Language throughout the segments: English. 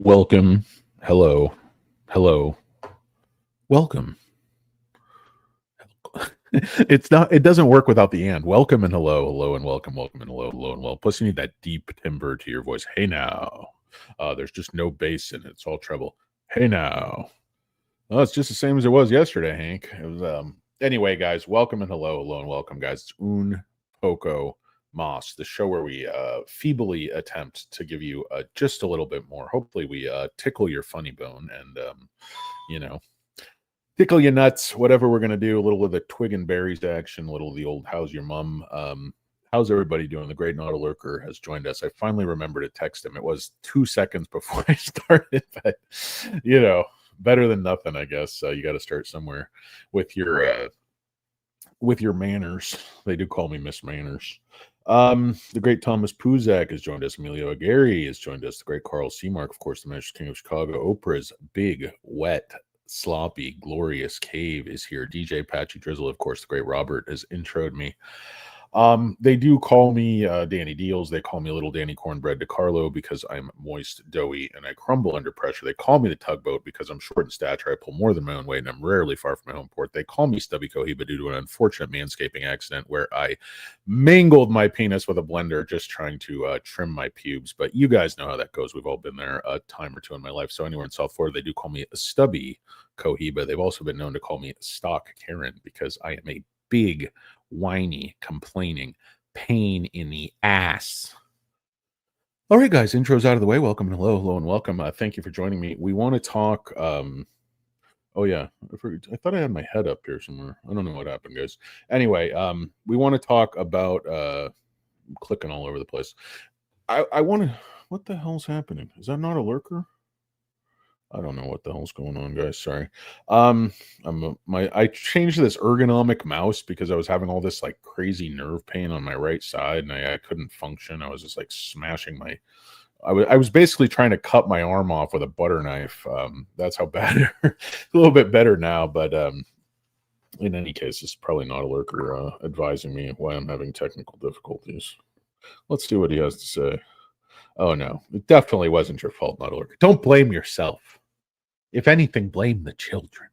Welcome. Hello. Hello. Welcome. It doesn't work without the and. Welcome and hello, hello and welcome, welcome and hello and well. Plus you need that deep timbre to your voice. Hey now. There's just no bass in it. It's all treble. Hey now. Well, it's just the same as it was yesterday, Hank. It was anyway, guys, welcome and hello and welcome, guys. It's Un Poco Moss, the show where we feebly attempt to give you just a little bit more. Hopefully we tickle your funny bone and you know, tickle your nuts, whatever we're going to do. A little of the twig and berries action, a little of the old how's your mom. How's everybody doing? The great Naughty Lurker has joined us. I finally remembered to text him. It was 2 seconds before I started, but better than nothing, I guess. You got to start somewhere with your manners. They do call me Miss Manners. The great Thomas Puzak has joined us. Emilio Aguirre has joined us. The great Carl Seamark, of course, the Magic King of Chicago. Oprah's big, wet, sloppy, glorious cave is here. DJ Patchy Drizzle, of course, the great Robert has introed me. They do call me Danny Deals. They call me Little Danny Cornbread DeCarlo because I'm moist, doughy, and I crumble under pressure. They call me the Tugboat because I'm short in stature. I pull more than my own weight, and I'm rarely far from my home port. They call me Stubby Cohiba due to an unfortunate manscaping accident where I mangled my penis with a blender just trying to trim my pubes. But you guys know how that goes. We've all been there a time or two in my life. So anywhere in South Florida, they do call me Stubby Cohiba. They've also been known to call me Stock Karen because I am a big, whiny, complaining pain in the ass. All right, guys, intro's out of the way. Welcome and hello and welcome. Thank you for joining me. We want to talk. Oh yeah, I thought I had my head up here somewhere. I don't know what happened, guys. Anyway, we want to talk about. I'm clicking all over the place. I want to. What the hell's happening? Is that not a lurker? I don't know what the hell's going on, guys. Sorry. I changed this ergonomic mouse because I was having all this like crazy nerve pain on my right side and I couldn't function. I was just like smashing my I was basically trying to cut my arm off with a butter knife. That's how bad a little bit better now, but in any case, it's probably not a lurker advising me why I'm having technical difficulties. Let's see what he has to say. Oh no, it definitely wasn't your fault, not a lurker. Don't blame yourself. If anything, blame the children.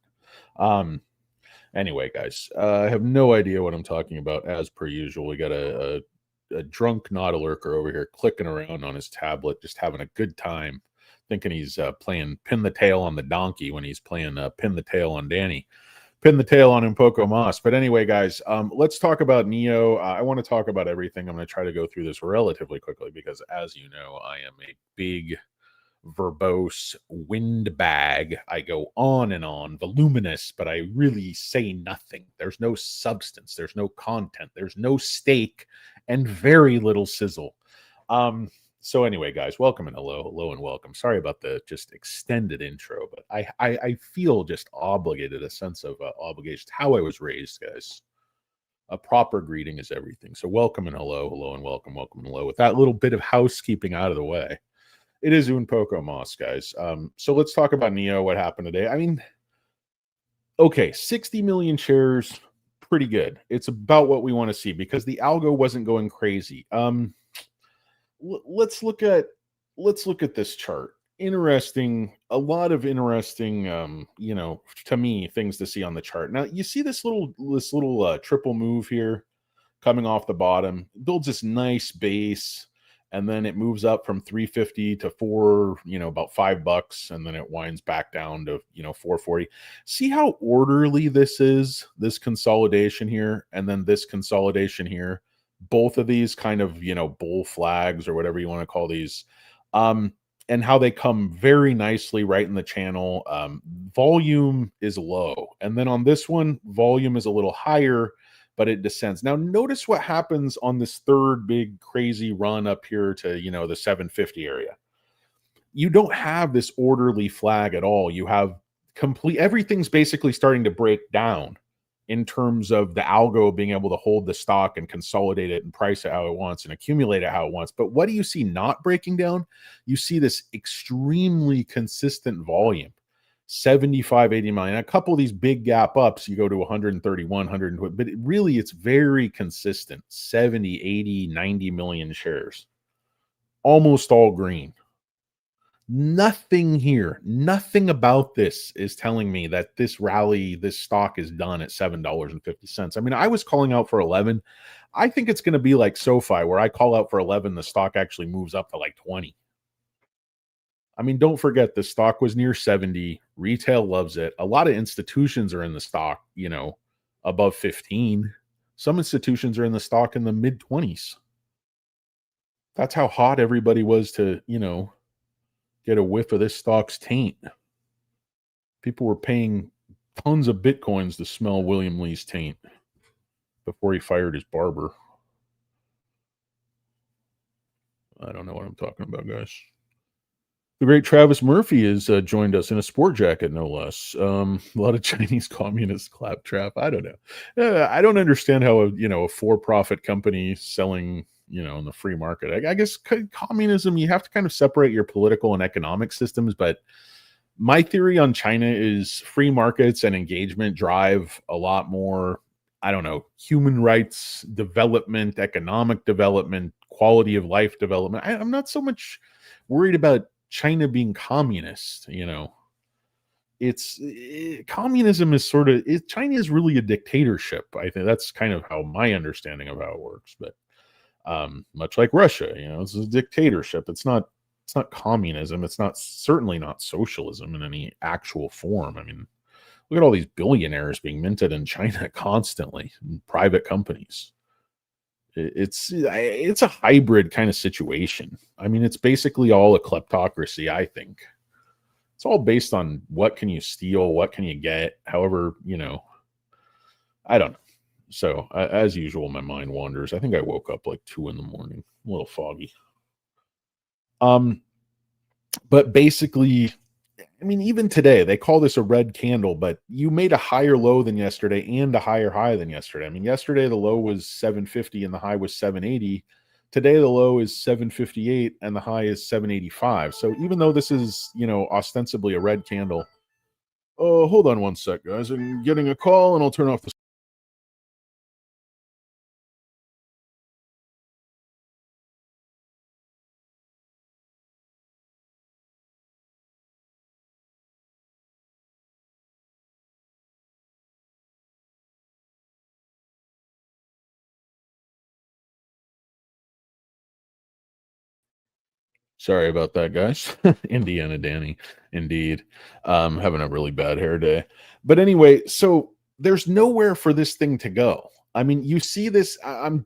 Anyway, guys, I have no idea what I'm talking about. As per usual, we got a drunk not a lurker over here clicking around on his tablet, just having a good time, thinking he's playing pin the tail on the donkey when he's playing pin the tail on Danny. Pin the tail on Poco Moss. But anyway, guys, let's talk about NIO. I want to talk about everything. I'm going to try to go through this relatively quickly because, as you know, I am a big verbose windbag. I go on and on, voluminous, but I really say nothing. There's no substance, there's no content, there's no steak, and very little sizzle. So anyway, guys, welcome and hello and welcome. Sorry about the just extended intro, but I feel just obligated, a sense of obligation. It's how I was raised, guys. A proper greeting is everything. So welcome and hello and welcome and hello. With that little bit of housekeeping out of the way, it is Un Poco Moss, guys. So let's talk about NIO, what happened today. I mean, okay, 60 million shares, pretty good. It's about what we want to see because the algo wasn't going crazy. Let's look at this chart. Interesting, a lot of interesting, to me, things to see on the chart. Now, you see this little triple move here coming off the bottom, builds this nice base. And then it moves up from 350 to about $5, and then it winds back down to 440. See how orderly this is, this consolidation here, and then this consolidation here. Both of these kind of bull flags or whatever you want to call these, and how they come very nicely right in the channel. Volume is low, and then on this one, volume is a little higher, but it descends. Now, notice what happens on this third big crazy run up here to, the 750 area. You don't have this orderly flag at all. You have everything's basically starting to break down in terms of the algo being able to hold the stock and consolidate it and price it how it wants and accumulate it how it wants. But what do you see not breaking down? You see this extremely consistent volume. 75, 80 million. A couple of these big gap ups, you go to 131, 120, but it's very consistent. 70, 80, 90 million shares. Almost all green. Nothing here, nothing about this is telling me that this rally, this stock is done at $7.50. I mean, I was calling out for 11. I think it's going to be like SoFi, where I call out for 11, the stock actually moves up to like 20. I mean, don't forget the stock was near 70. Retail loves it. A lot of institutions are in the stock, above 15. Some institutions are in the stock in the mid 20s. That's how hot everybody was to, get a whiff of this stock's taint. People were paying tons of bitcoins to smell William Lee's taint before he fired his barber. I don't know what I'm talking about, guys. The great Travis Murphy has joined us in a sport jacket, no less. A lot of Chinese communist claptrap. I don't know. I don't understand how a for-profit company selling in the free market. I guess communism, you have to kind of separate your political and economic systems. But my theory on China is free markets and engagement drive a lot more. I don't know, human rights development, economic development, quality of life development. I'm not so much worried about China being communist. Communism is China is really a dictatorship. I think that's kind of how my understanding of how it works. But much like Russia, it's a dictatorship. It's not communism. It's certainly not socialism in any actual form. I mean, look at all these billionaires being minted in China constantly, in private companies. It's a hybrid kind of situation. I mean, it's basically all a kleptocracy, I think. It's all based on what can you steal, what can you get, however, I don't know. So, as usual, my mind wanders. I think I woke up like 2 a.m, a little foggy. But basically, I mean, even today, they call this a red candle, but you made a higher low than yesterday and a higher high than yesterday. I mean, yesterday the low was 750 and the high was 780. Today the low is 758 and the high is 785. So even though this is, ostensibly a red candle, oh, hold on one sec, guys. I'm getting a call and I'll turn off the. Sorry about that, guys. Indiana Danny, indeed. Having a really bad hair day. But anyway, so there's nowhere for this thing to go. I mean, you see this. I'm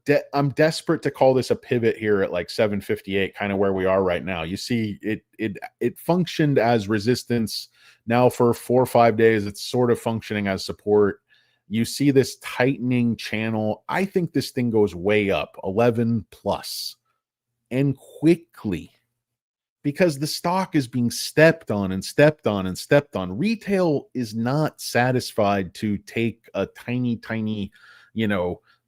desperate to call this a pivot here at like 758, kind of where we are right now. You see, it functioned as resistance. Now for 4 or 5 days, it's sort of functioning as support. You see this tightening channel. I think this thing goes way up, 11 plus, and quickly, because the stock is being stepped on and stepped on and stepped on. Retail is not satisfied to take a tiny,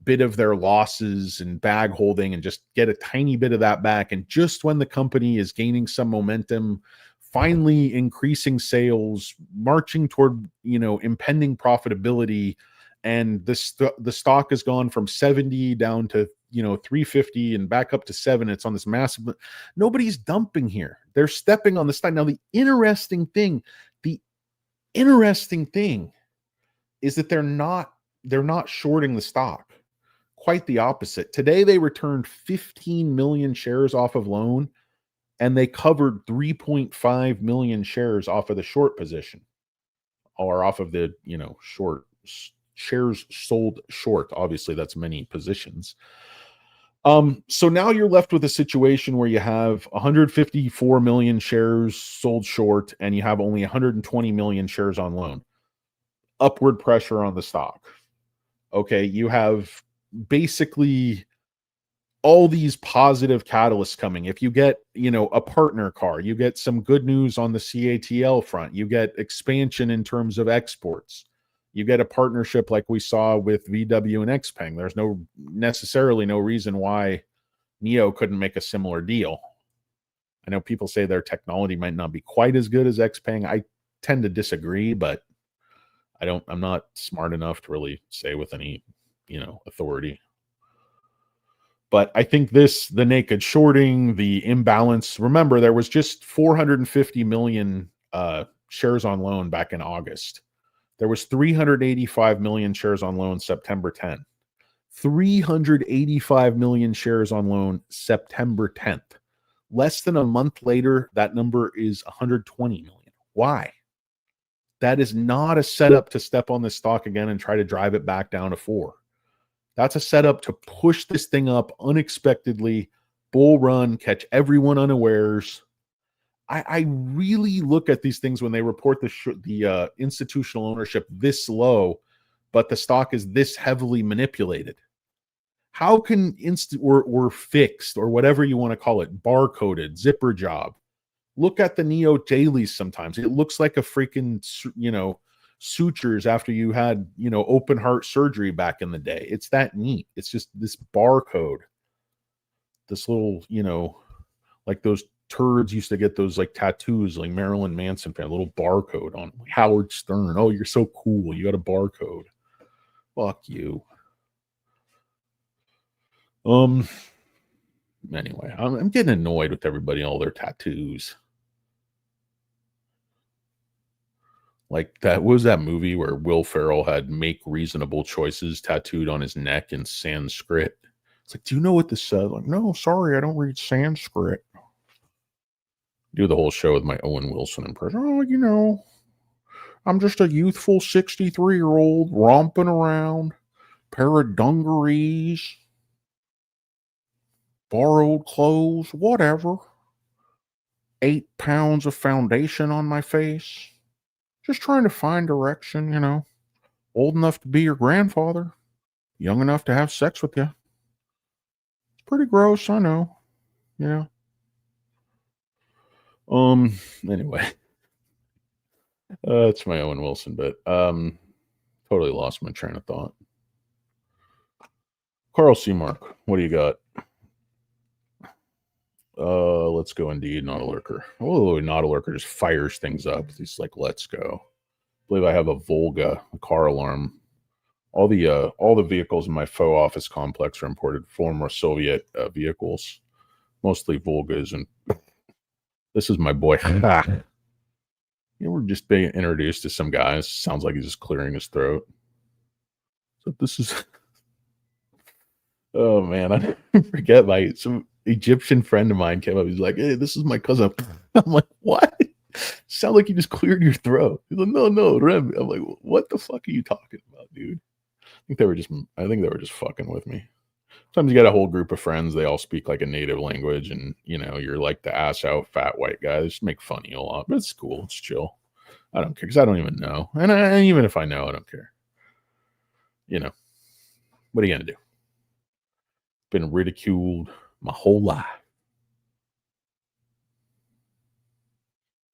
bit of their losses and bag holding and just get a tiny bit of that back. And just when the company is gaining some momentum, finally increasing sales, marching toward, impending profitability, and the stock has gone from 70 down to 350 and back up to 7. It's on this massive. Nobody's dumping here. They're stepping on the stock. Now the interesting thing is that they're not shorting the stock. Quite the opposite. Today they returned 15 million shares off of loan, and they covered 3.5 million shares off of the short position, or off of the short shares sold short. Obviously, that's many positions. So now you're left with a situation where you have 154 million shares sold short, and you have only 120 million shares on loan. Upward pressure on the stock. Okay, you have basically all these positive catalysts coming. If you get, a partner car, you get some good news on the CATL front, you get expansion in terms of exports, you get a partnership like we saw with VW and XPeng. There's necessarily no reason why NIO couldn't make a similar deal. I know people say their technology might not be quite as good as XPeng. I tend to disagree, but I'm not smart enough to really say with any, authority. But I think the naked shorting, the imbalance. Remember, there was just 450 million shares on loan back in August. There was 385 million shares on loan September 10th. 385 million shares on loan September 10th. Less than a month later, that number is 120 million. Why? That is not a setup to step on this stock again and try to drive it back down to 4. That's a setup to push this thing up unexpectedly, bull run, catch everyone unawares. I really look at these things when they report the institutional ownership this low, but the stock is this heavily manipulated. How can or fixed or whatever you want to call it, barcoded, zipper job? Look at the NIO dailies sometimes. It looks like a freaking, sutures after you had, open heart surgery back in the day. It's that neat. It's just this barcode. This little, like those turds used to get those like tattoos, like Marilyn Manson fan, a little barcode on Howard Stern. Oh, you're so cool. You got a barcode. Fuck you. Anyway, I'm getting annoyed with everybody and all their tattoos. Like that was that movie where Will Ferrell had "make reasonable choices" tattooed on his neck in Sanskrit. It's like, do you know what this says? Like, no, sorry, I don't read Sanskrit. Do the whole show with my Owen Wilson impression. Oh, I'm just a youthful 63-year-old romping around, pair of dungarees, borrowed clothes, whatever. 8 pounds of foundation on my face. Just trying to find direction, Old enough to be your grandfather. Young enough to have sex with you. It's pretty gross, I know. Yeah. Anyway. It's my Owen Wilson bit. Totally lost my train of thought. Carl C. Mark, what do you got? Let's go Indeed, not a lurker. Oh, not a lurker just fires things up. He's like, let's go. I believe I have a Volga, a car alarm. All the vehicles in my faux office complex are imported former Soviet vehicles, mostly Volgas, and this is my boy. We're just being introduced to some guys. Sounds like he's just clearing his throat. So this is. Oh man, I forget some Egyptian friend of mine came up. He's like, "Hey, this is my cousin." I'm like, "What?" Sound like you just cleared your throat. He's like, "No, Rem." I'm like, "What the fuck are you talking about, dude?" I think they were just fucking with me. Sometimes you got a whole group of friends. They all speak like a native language, and you're like the ass out fat white guy. They just make fun of you a lot, but it's cool. It's chill. I don't care because I don't even know, and even if I know, I don't care. What are you gonna do? Been ridiculed my whole life.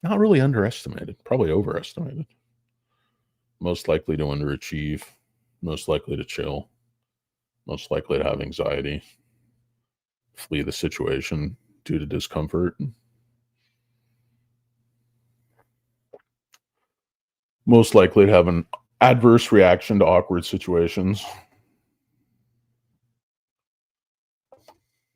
Not really underestimated, probably overestimated. Most likely to underachieve, most likely to chill, most likely to have anxiety, flee the situation due to discomfort, most likely to have an adverse reaction to awkward situations.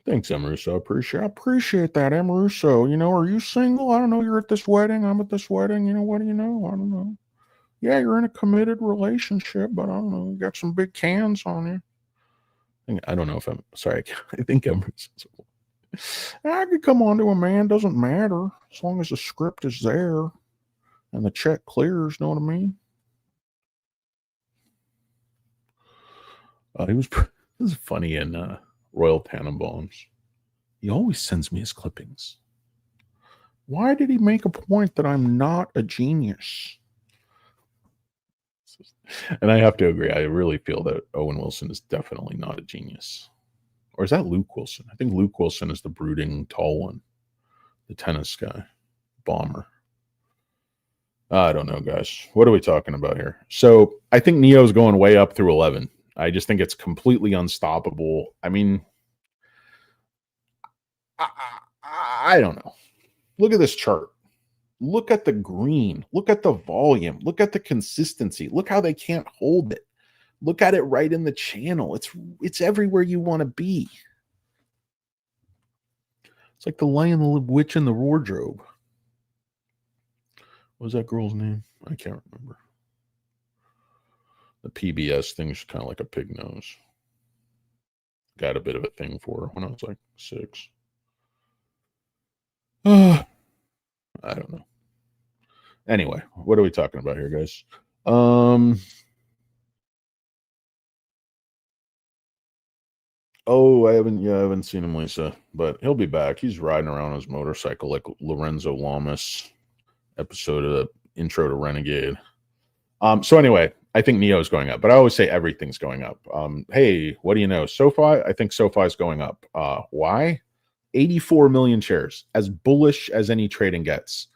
Thanks, M. Russo. I appreciate that, M. Russo. Are you single? I don't know. You're at this wedding. I'm at this wedding. What do you know? I don't know. Yeah, you're in a committed relationship, but I don't know. You got some big cans on you. I don't know if I'm sorry. I think I'm. I could come on to a man. Doesn't matter as long as the script is there and the check clears. Know what I mean? This is funny in Royal Tannenbaums. He always sends me his clippings. Why did he make a point that I'm not a genius? And I have to agree. I really feel that Owen Wilson is definitely not a genius. Or is that Luke Wilson? I think Luke Wilson is the brooding, tall one. The tennis guy. Bomber. I don't know, guys. What are we talking about here? So I think NIO is going way up through 11. I just think it's completely unstoppable. I mean, I don't know. Look at this chart. Look at the green. Look at the volume. Look at the consistency. Look how they can't hold it. Look at it right in the channel. It's everywhere you want to be. It's like the Lion, the Witch, and the Wardrobe. What was that girl's name? I can't remember. The PBS thing's kind of like a pig nose. Got a bit of a thing for her when I was like 6. I don't know. Anyway, what are we talking about here, guys? Oh, I haven't seen him, Lisa, but he'll be back. He's riding around on his motorcycle like Lorenzo Lamas episode of the Intro to Renegade. So anyway, I think NIO is going up, but I always say everything's going up. Hey, what do you know? SoFi, I think SoFi is going up. Why? 84 million shares, as bullish as any trading gets.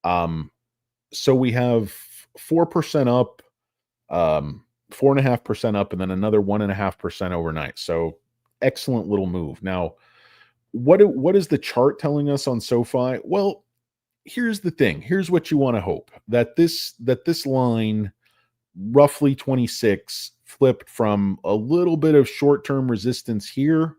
So we have 4% up, 4.5% up, and then another 1.5% overnight. So excellent little move. Now, what is the chart telling us on SoFi? Well, here's the thing. Here's what you want to hope, that this line, roughly 26, flipped from a little bit of short-term resistance here,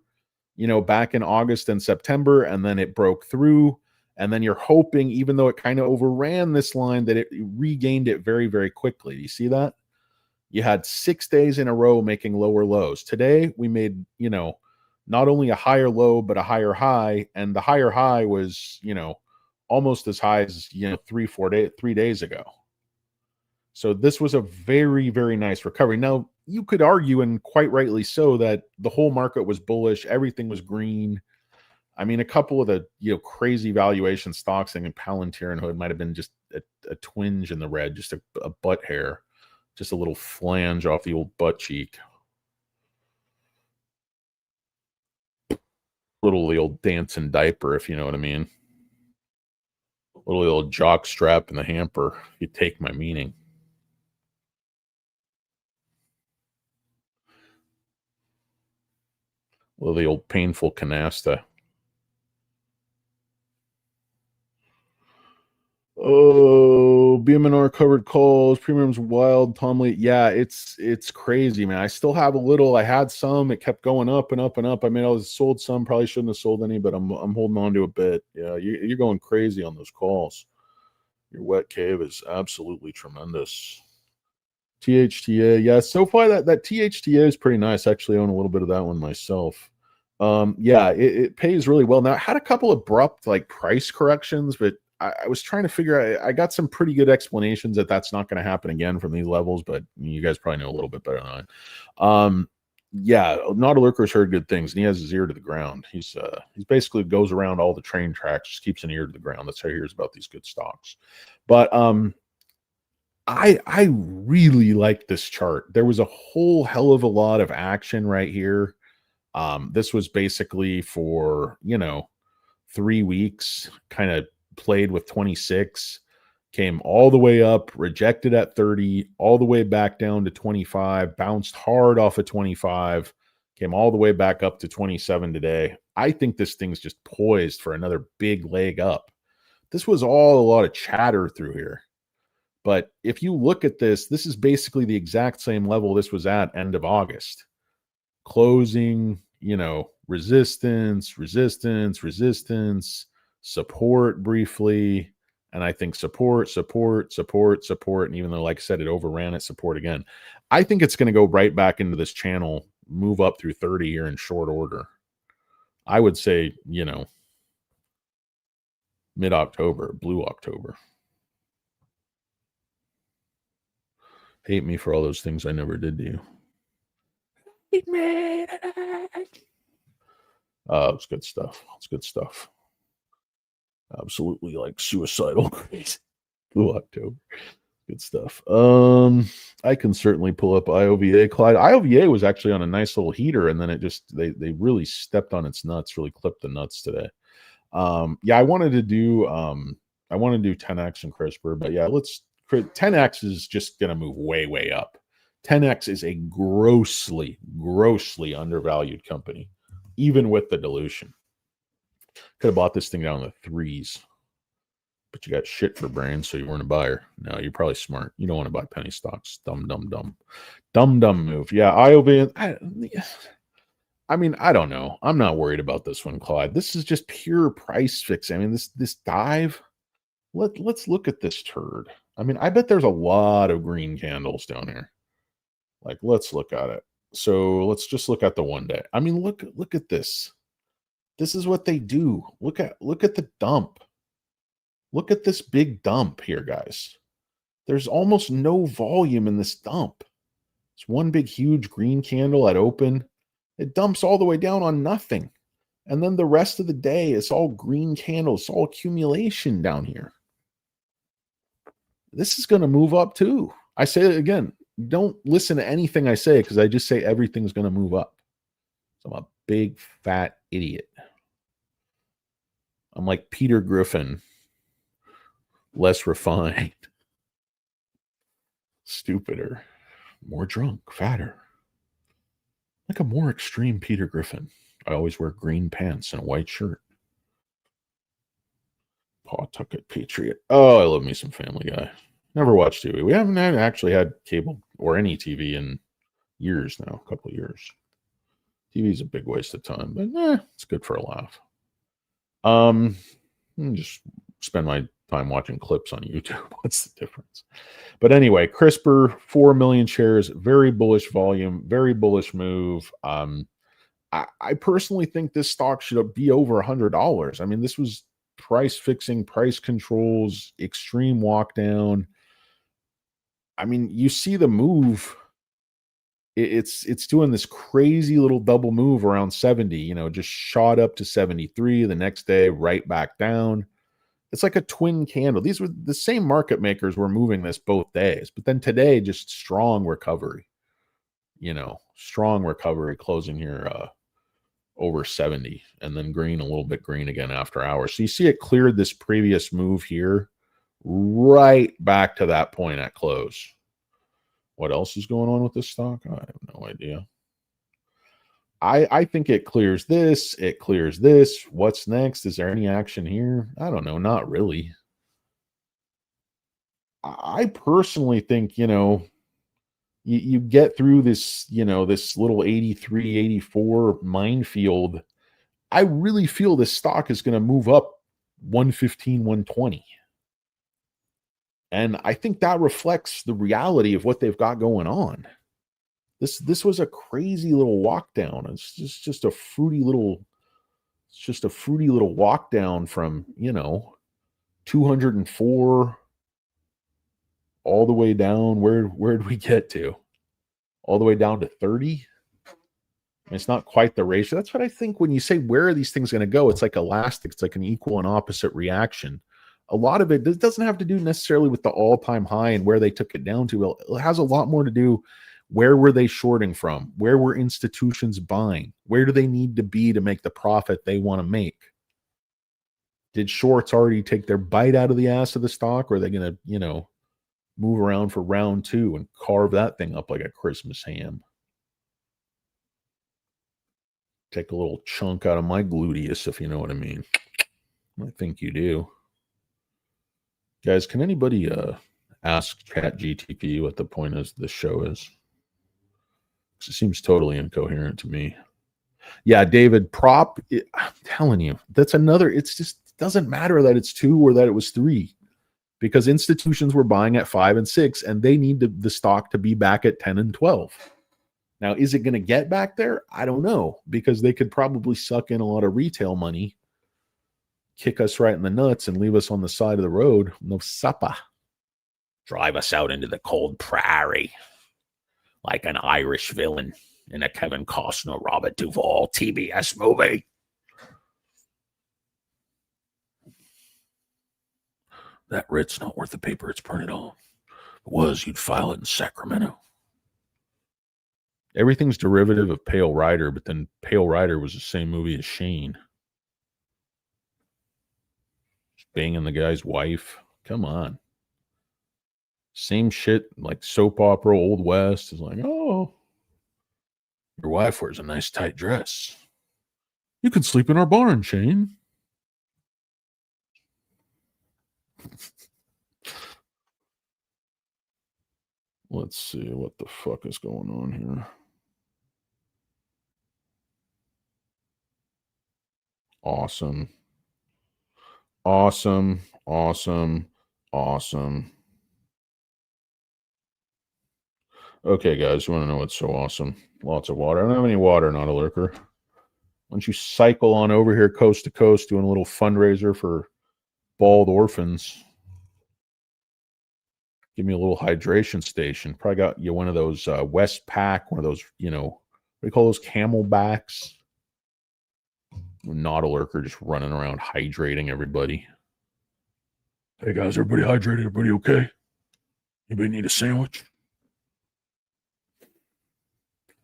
back in August and September, and then it broke through. And then you're hoping, even though it kind of overran this line, that it regained it very, very quickly. Do you see that? You had 6 days in a row making lower lows. Today, we made, not only a higher low, but a higher high. And the higher high was, almost as high as, 3 days ago. So this was a very, very nice recovery. Now, you could argue, and quite rightly so, that the whole market was bullish. Everything was green. I mean, a couple of the crazy valuation stocks, I think Palantir and Hood might have been just a twinge in the red, just a butt hair, just a little flange off the old butt cheek. Little the old dancing diaper, if you know what I mean. Little the old jock strap in the hamper, if you take my meaning. Little the old painful canasta. Oh, BMNR covered calls, premiums wild, Tom Lee. Yeah, it's crazy, man. I still have a little. I had some. It kept going up and up and up. I mean, I was sold some. Probably shouldn't have sold any, but I'm holding on to a bit. Yeah, you're going crazy on those calls. Your wet cave is absolutely tremendous. THTA, yeah. So far that THTA is pretty nice. I actually own a little bit of that one myself. Yeah, it pays really well. Now, I had a couple abrupt price corrections, but I was trying to figure out, I got some pretty good explanations that that's not going to happen again from these levels, but you guys probably know a little bit better than I. Yeah, Naughty Lurker's heard good things, and he has his ear to the ground. He's basically goes around all the train tracks, just keeps an ear to the ground. That's how he hears about these good stocks. But I really like this chart. There was a whole hell of a lot of action right here. This was basically for 3 weeks, kind of played with 26, came all the way up, rejected at 30, all the way back down to 25, bounced hard off of 25, came all the way back up to 27 today. I think this thing's just poised for another big leg up. This was all a lot of chatter through here. But if you look at this is basically the exact same level this was at end of August. Closing, resistance, support briefly, and I think support, and even though, like I said, it overran it, support again. I think it's going to go right back into this channel, move up through 30 here in short order. I would say, mid-October, blue October. Hate me for all those things I never did to you. Hate me. It's good stuff. It's good stuff. Absolutely suicidal. Blue October. Good stuff. I can certainly pull up IOVA. Clyde. IOVA was actually on a nice little heater, and then it just they really stepped on its nuts, really clipped the nuts today. Yeah, I wanted to do 10x and CRSP, but yeah, 10x is just gonna move way up. 10x is a grossly undervalued company, even with the dilution. Could have bought this thing down in the 3s, but you got shit for brains, so you weren't a buyer. No, you're probably smart. You don't want to buy penny stocks. Dumb move. Yeah, IOVA. I mean, I don't know. I'm not worried about this one, Clyde. This is just pure price fixing. I mean, this dive. Let's look at this turd. I mean, I bet there's a lot of green candles down here. Like, let's look at it. So let's just look at the 1 day. I mean, look at this. This is what they do. Look at the dump. Look at this big dump here, guys. There's almost no volume in this dump. It's one big, huge green candle at open. It dumps all the way down on nothing. And then the rest of the day, it's all green candles. It's all accumulation down here. This is going to move up too. I say it again. Don't listen to anything I say because I just say everything's going to move up. So I'm a big, fat idiot. I'm like Peter Griffin, less refined, stupider, more drunk, fatter. Like a more extreme Peter Griffin. I always wear green pants and a white shirt. Pawtucket Patriot. Oh, I love me some Family Guy. Never watched TV. We haven't actually had cable or any TV in years now, a couple of years. TV is a big waste of time, but it's good for a laugh. Just spend my time watching clips on YouTube. What's the difference? But anyway, CRSP, 4 million shares, very bullish volume, very bullish move. I personally think this stock should be over $100. I mean, this was price fixing, price controls, extreme walk down. I mean, you see the move. It's doing this crazy little double move around 70, just shot up to 73 the next day, right back down. It's like a twin candle. These were the same market makers were moving this both days, but then today, just strong recovery, strong recovery closing here over 70 and then green, a little bit green again after hours. So you see it cleared this previous move here right back to that point at close. What else is going on with this stock? I have no idea. I think it clears this. It clears this. What's next? Is there any action here? I don't know. Not really. I personally think, you get through this, this little 83, 84 minefield. I really feel this stock is going to move up 115, 120. And I think that reflects the reality of what they've got going on. This was a crazy little walk down. It's just a fruity little walk down from 204 all the way down. Where did we get to? All the way down to 30. It's not quite the ratio. That's what I think when you say where are these things going to go? It's like elastic. It's like an equal and opposite reaction. A lot of it doesn't have to do necessarily with the all-time high and where they took it down to. It has a lot more to do. Where were they shorting from? Where were institutions buying? Where do they need to be to make the profit they want to make? Did shorts already take their bite out of the ass of the stock? Or are they going to, move around for round two and carve that thing up like a Christmas ham? Take a little chunk out of my gluteus, if you know what I mean. I think you do. Guys, can anybody ask ChatGTP what the point of the show is? It seems totally incoherent to me. Yeah, David, I'm telling you, that's another. It's just doesn't matter that it's 2 or that it was 3, because institutions were buying at 5 and 6, and they need the stock to be back at 10 and 12. Now, is it going to get back there? I don't know, because they could probably suck in a lot of retail money, kick us right in the nuts, and leave us on the side of the road. No supper. Drive us out into the cold prairie like an Irish villain in a Kevin Costner, Robert Duvall TBS movie. That writ's not worth the paper it's printed on. If it was, you'd file it in Sacramento. Everything's derivative of Pale Rider, but then Pale Rider was the same movie as Shane. Just banging the guy's wife. Come on. Same shit, like soap opera, Old West. Is like, oh, your wife wears a nice tight dress. You can sleep in our barn, Shane. Let's see what the fuck is going on here. Awesome. Awesome. Awesome. Awesome. Okay, guys, you want to know what's so awesome? Lots of water. I don't have any water, not a lurker. Why don't you cycle on over here coast to coast doing a little fundraiser for bald orphans? Give me a little hydration station. Probably got you one of those Westpac, one of those, what do you call those, camelbacks? Not a lurker, just running around hydrating everybody. Hey guys, everybody hydrated? Everybody okay? Anybody need a sandwich?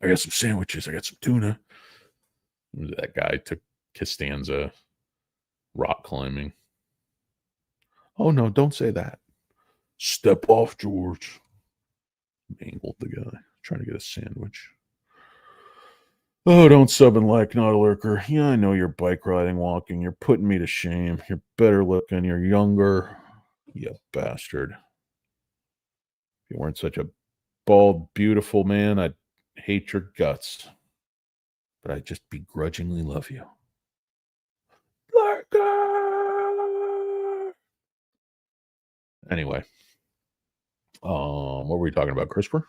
I got some sandwiches. I got some tuna. That guy took Costanza rock climbing. Oh no, don't say that. Step off, George. Mangled the guy trying to get a sandwich. Oh, don't sub and like, not a lurker. Yeah, I know you're bike riding, walking. You're putting me to shame. You're better looking. You're younger. You bastard. If you weren't such a bald, beautiful man, I'd hate your guts. But I just begrudgingly love you. Lurker! Anyway. What were we talking about? CRISPR?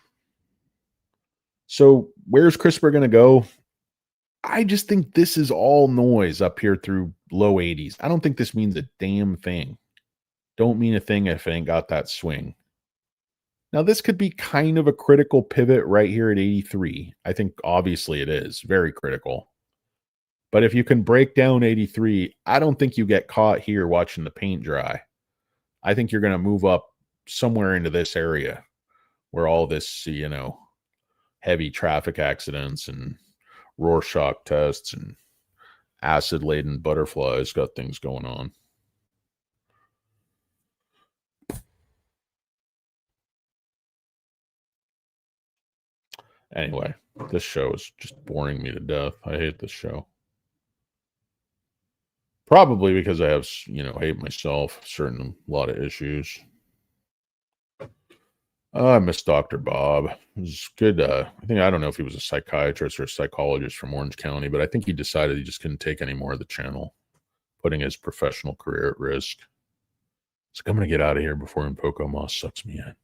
So where's CRISPR going to go? I just think this is all noise up here through low 80s. I don't think this means a damn thing. Don't mean a thing if it ain't got that swing. Now, this could be kind of a critical pivot right here at 83. I think obviously it is very critical. But if you can break down 83, I don't think you get caught here watching the paint dry. I think you're going to move up somewhere into this area where all this, heavy traffic accidents and Rorschach tests and acid-laden butterflies got things going on. Anyway, this show is just boring me to death. I hate this show. Probably because I have, hate myself, a lot of issues. I miss Dr. Bob. It was good. I don't know if he was a psychiatrist or a psychologist from Orange County, but I think he decided he just couldn't take any more of the channel, putting his professional career at risk. It's like, I'm going to get out of here before Impoko Moss sucks me in.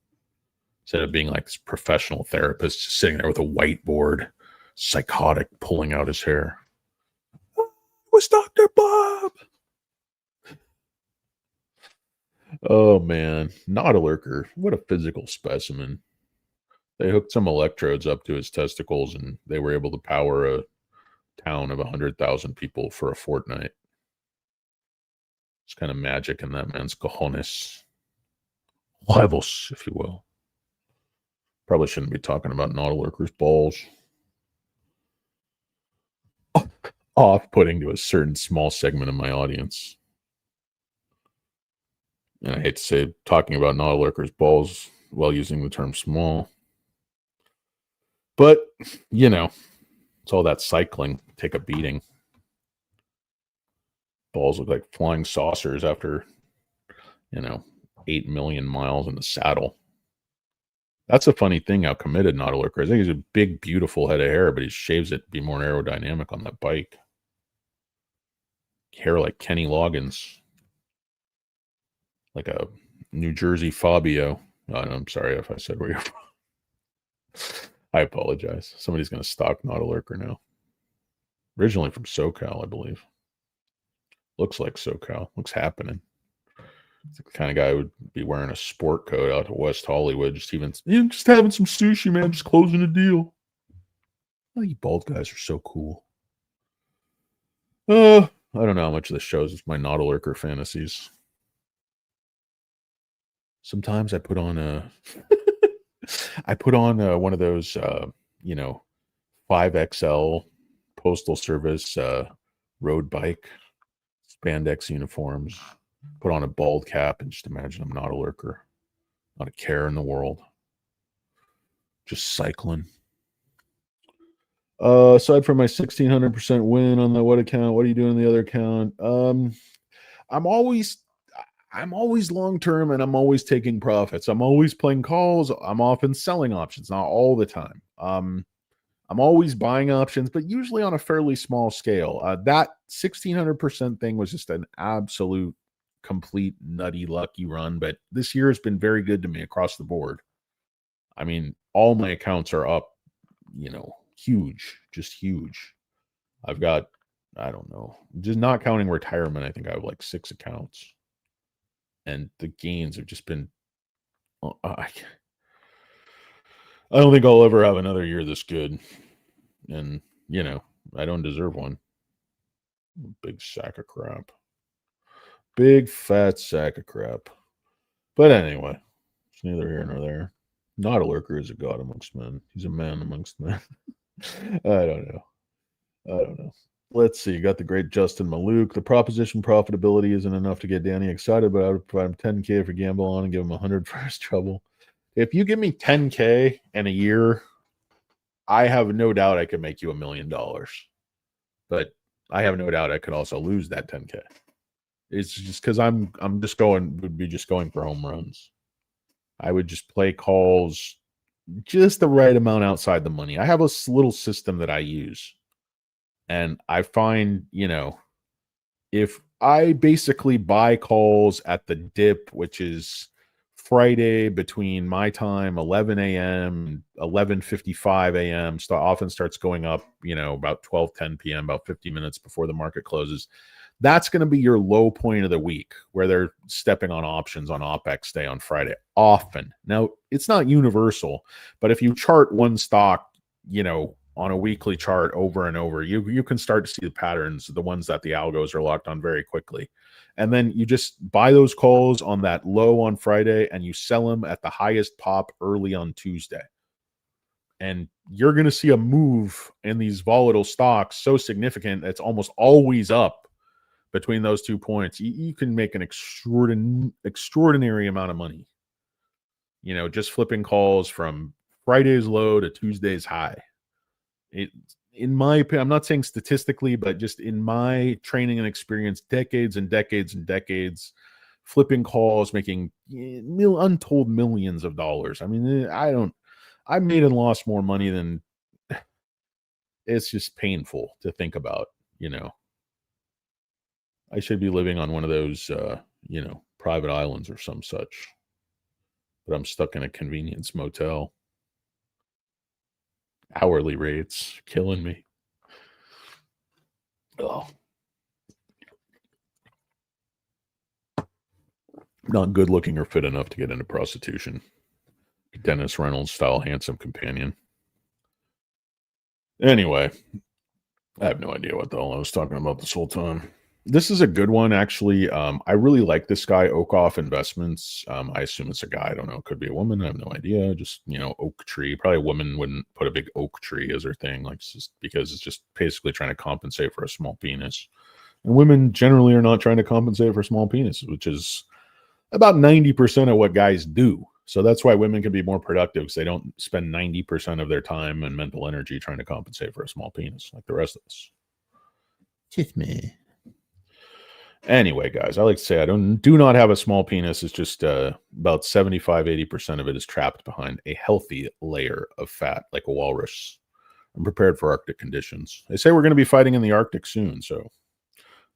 Instead of being like this professional therapist just sitting there with a whiteboard, psychotic, pulling out his hair. It was Dr. Bob. Oh, man. Not a lurker. What a physical specimen. They hooked some electrodes up to his testicles, and they were able to power a town of 100,000 people for a fortnight. It's kind of magic in that man's cojones. Huevos, if you will. Probably shouldn't be talking about not a lurker's balls. Off-putting to a certain small segment of my audience. And I hate to say talking about not a lurker's balls while using the term small. But, it's all that cycling. Take a beating. Balls look like flying saucers after, 8 million miles in the saddle. That's a funny thing, how committed not a lurker is. I think he's a big, beautiful head of hair, but he shaves it to be more aerodynamic on that bike. Hair like Kenny Loggins. Like a New Jersey Fabio. Oh, no, I'm sorry if I said where you're from. I apologize. Somebody's going to stalk not a lurker now. Originally from SoCal, I believe. Looks like SoCal. Looks happening. It's the kind of guy who would be wearing a sport coat out to West Hollywood, just having some sushi, man, just closing a deal. Oh, you bald guys are so cool. I don't know how much of this shows is my not a lurker fantasies. Sometimes I put on one of those 5XL Postal Service road bike spandex uniforms, put on a bald cap, and just imagine I'm not a lurker, not a care in the world, just cycling. Aside from my 1,600% win on the what account, what are you doing on the other account? I'm always long term, and I'm always taking profits. I'm always playing calls. I'm often selling options, not all the time. I'm I'm always buying options, but usually on a fairly small scale. That 1600% thing was just an absolute, complete, nutty, lucky run. But this year has been very good to me across the board. I mean, all my accounts are up, huge, just huge. I've got, I don't know, just not counting retirement. I think I have like 6 accounts. And the gains have just been, I don't think I'll ever have another year this good. And, I don't deserve one. Big sack of crap. Big fat sack of crap. But anyway, it's neither here nor there. Not a lurker is a god amongst men. He's a man amongst men. I don't know. Let's see. You got the great Justin Maluk. The proposition profitability isn't enough to get Danny excited, but I would provide him $10K for gamble on and give him 100 for his trouble. If you give me $10K in a year, I have no doubt I could make you $1 million. But I have no doubt I could also lose that 10K. It's just because would be just going for home runs. I would just play calls just the right amount outside the money. I have a little system that I use. And I find, if I basically buy calls at the dip, which is Friday between my time, 11 a.m., 11:55 a.m., often starts going up, about 12:10 p.m., about 50 minutes before the market closes. That's going to be your low point of the week where they're stepping on options on OPEX day on Friday. Often. Now, it's not universal, but if you chart one stock, on a weekly chart over and over, you can start to see the patterns, the ones that the algos are locked on very quickly. And then you just buy those calls on that low on Friday and you sell them at the highest pop early on Tuesday. And you're going to see a move in these volatile stocks so significant it's almost always up between those 2 points. You can make an extraordinary amount of money. Just flipping calls from Friday's low to Tuesday's high. In my opinion, I'm not saying statistically, but just in my training and experience, decades and decades and decades, flipping calls, making untold millions of dollars. I mean, I made and lost more money than it's just painful to think about, I should be living on one of those, private islands or some such, but I'm stuck in a convenience motel. Hourly rates killing me. Oh, not good looking or fit enough to get into prostitution. Dennis Reynolds style handsome companion. Anyway, I have no idea what the hell I was talking about this whole time. This is a good one, actually. I really like this guy, Oakoff Investments. I assume it's a guy. I don't know. It could be a woman. I have no idea. Just, oak tree. Probably a woman wouldn't put a big oak tree as her thing, just because it's just basically trying to compensate for a small penis. And women generally are not trying to compensate for small penises, which is about 90% of what guys do. So that's why women can be more productive, because they don't spend 90% of their time and mental energy trying to compensate for a small penis like the rest of us. Just me. Anyway, guys, I like to say I do not have a small penis. It's just about 75-80% of it is trapped behind a healthy layer of fat, like a walrus. I'm prepared for Arctic conditions. They say we're going to be fighting in the Arctic soon, so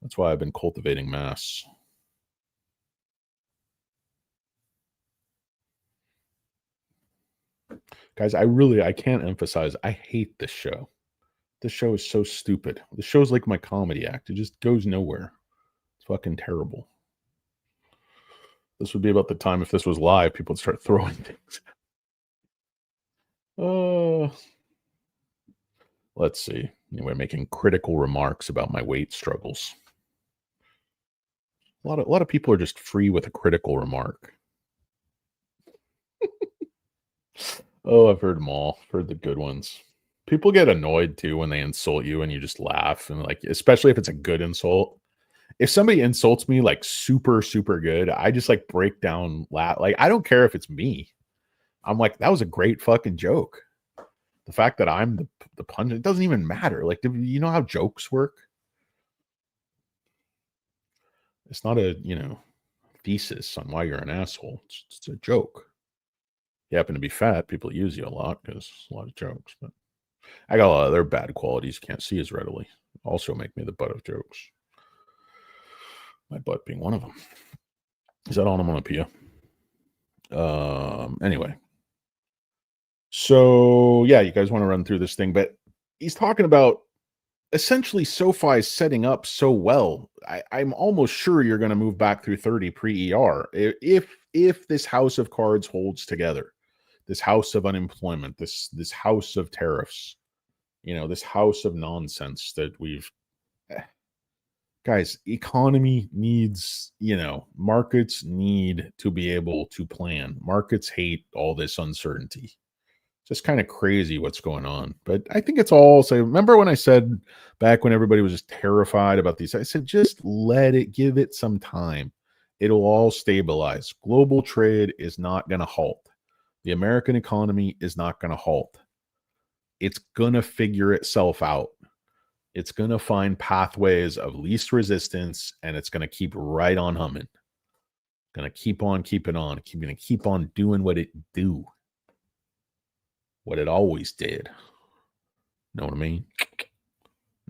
that's why I've been cultivating mass. Guys, I can't emphasize, I hate this show. This show is so stupid. The show's like my comedy act. It just goes nowhere. It's fucking terrible. This would be about the time, if this was live, people would start throwing things. Let's see. Anyway, making critical remarks about my weight struggles. A lot of people are just free with a critical remark. Oh, I've heard them all. I've heard the good ones. People get annoyed too when they insult you and you just laugh, and especially if it's a good insult. If somebody insults me super, super good, I just break down, laugh. I don't care if it's me. I'm like, that was a great fucking joke. The fact that I'm the punch, it doesn't even matter. Do you know how jokes work? It's not a, thesis on why you're an asshole. It's a joke. You happen to be fat, people use you a lot because a lot of jokes. But I got a lot of other bad qualities you can't see as readily. Also make me the butt of jokes. My butt being one of them. Is that onomatopoeia? Anyway. So yeah, you guys want to run through this thing, but he's talking about essentially SoFi is setting up so well. I'm almost sure you're going to move back through 30 pre-ER if this house of cards holds together, this house of unemployment, this house of tariffs, this house of nonsense that we've guys, economy needs, markets need to be able to plan. Markets hate all this uncertainty. Just kind of crazy what's going on. But I think it's all, so remember when I said back when everybody was just terrified about these, I said, just give it some time. It'll all stabilize. Global trade is not going to halt. The American economy is not going to halt. It's going to figure itself out. It's going to find pathways of least resistance, and it's going to keep right on humming. Going to keep on keeping on. Going to keep on doing what it do. What it always did. Know what I mean?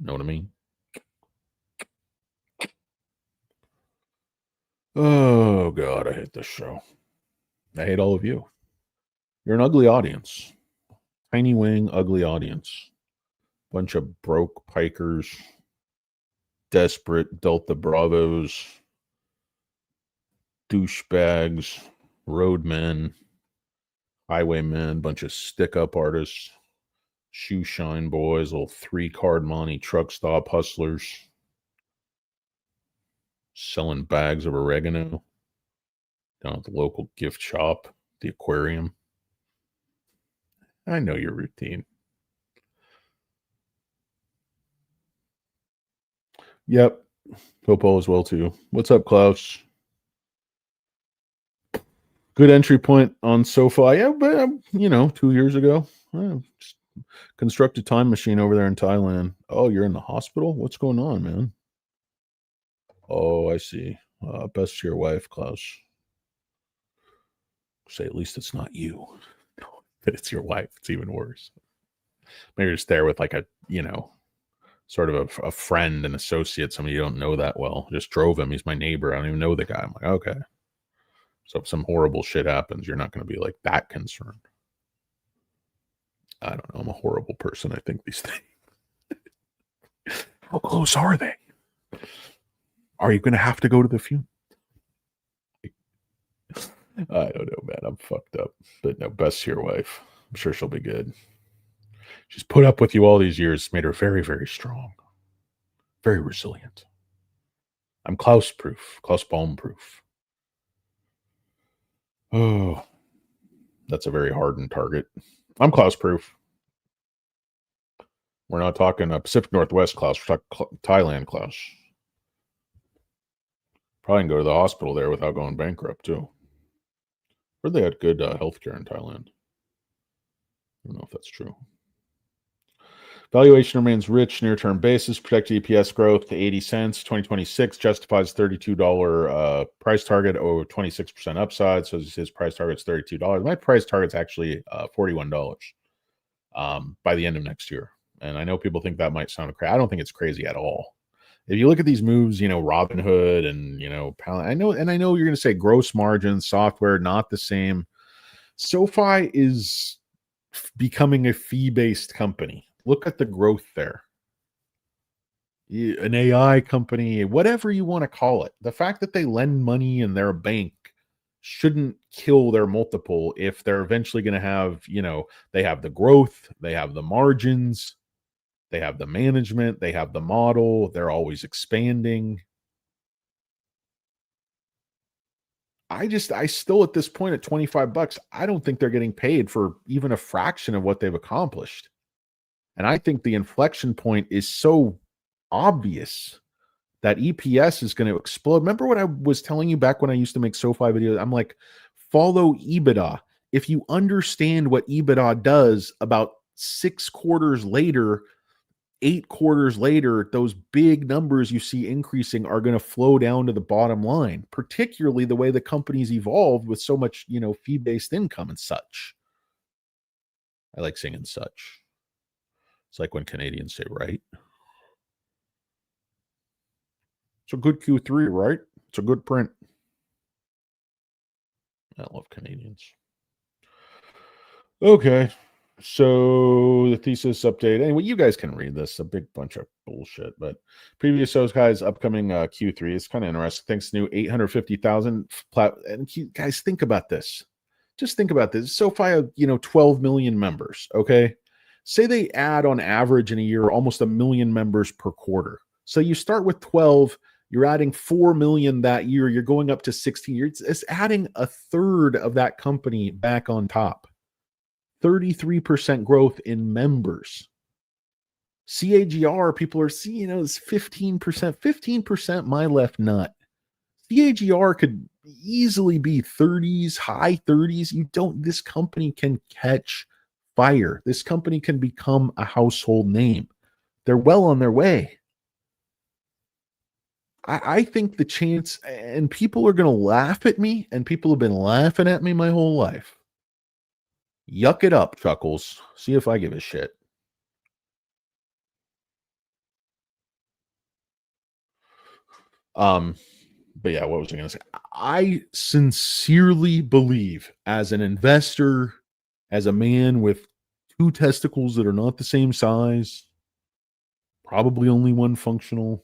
Know what I mean? Oh, God, I hate this show. I hate all of you. You're an ugly audience. Tiny wing, ugly audience. Bunch of broke pikers, desperate Delta Bravos, douchebags, roadmen, highwaymen, bunch of stick-up artists, shoe shine boys, little 3-card money truck stop hustlers, selling bags of oregano down at the local gift shop, the aquarium. I know your routine. Yep. Hope all is well too. What's up, Klaus? Good entry point on SoFi. Yeah, but 2 years ago. Construct a time machine over there in Thailand. Oh, you're in the hospital? What's going on, man? Oh, I see. Best to your wife, Klaus. Say at least it's not you. But it's your wife. It's even worse. Maybe you're just there with like a, sort of a friend, an associate, somebody you don't know that well. Just drove him. He's my neighbor. I don't even know the guy. I'm like, okay. So if some horrible shit happens, you're not going to be like that concerned. I don't know. I'm a horrible person. I think these things. How close are they? Are you going to have to go to the funeral? I don't know, man. I'm fucked up. But no, best to your wife. I'm sure she'll be good. She's put up with you all these years, made her very, very strong, very resilient. I'm Klaus proof, Klaus Baum proof. Oh, that's a very hardened target. I'm Klaus proof. We're not talking Pacific Northwest Klaus. We're talking Thailand Klaus. Probably can go to the hospital there without going bankrupt too. Heard they had good healthcare in Thailand. I don't know if that's true. Valuation remains rich near-term basis. Projected EPS growth to 80 cents. 2026 justifies $32 price target over 26% upside. So his price target's $32. My price target's actually $41 by the end of next year. And I know people think that might sound crazy. I don't think it's crazy at all. If you look at these moves, Robinhood and Pound, I know you're going to say gross margin, software, not the same. SoFi is becoming a fee-based company. Look at the growth there. An AI company, whatever you want to call it. The fact that they lend money and they're a bank shouldn't kill their multiple if they're eventually going to have, they have the growth, they have the margins, they have the management, they have the model, they're always expanding. I still at this point at $25, I don't think they're getting paid for even a fraction of what they've accomplished. And I think the inflection point is so obvious that EPS is going to explode. Remember what I was telling you back when I used to make SoFi videos? I'm like, follow EBITDA. If you understand what EBITDA does, about 6 quarters later, 8 quarters later, those big numbers you see increasing are going to flow down to the bottom line, particularly the way the company's evolved with so much, fee-based income and such. I like singing such. It's like when Canadians say right. It's a good Q3, right? It's a good print. I love Canadians. Okay. So the thesis update. Anyway, you guys can read this. A big bunch of bullshit. But previous shows, guys, upcoming Q3 is kind of interesting. Thanks to new 850,000 and guys, think about this. Just think about this. SoFi, 12 million members. Okay. Say they add on average in a year almost 1 million members per quarter. So you start with 12, you're adding 4 million that year, you're going up to 16. It's adding a third of that company back on top. 33% growth in members. CAGR, people are seeing, it's 15%. 15%, my left nut. CAGR could easily be 30s, high 30s. This company can catch fire. This company can become a household name. They're well on their way. I think the chance, and people are going to laugh at me, and people have been laughing at me my whole life. Yuck it up, Chuckles. See if I give a shit. But yeah, what was I going to say? I sincerely believe, as an investor, as a man with two testicles that are not the same size, probably only one functional,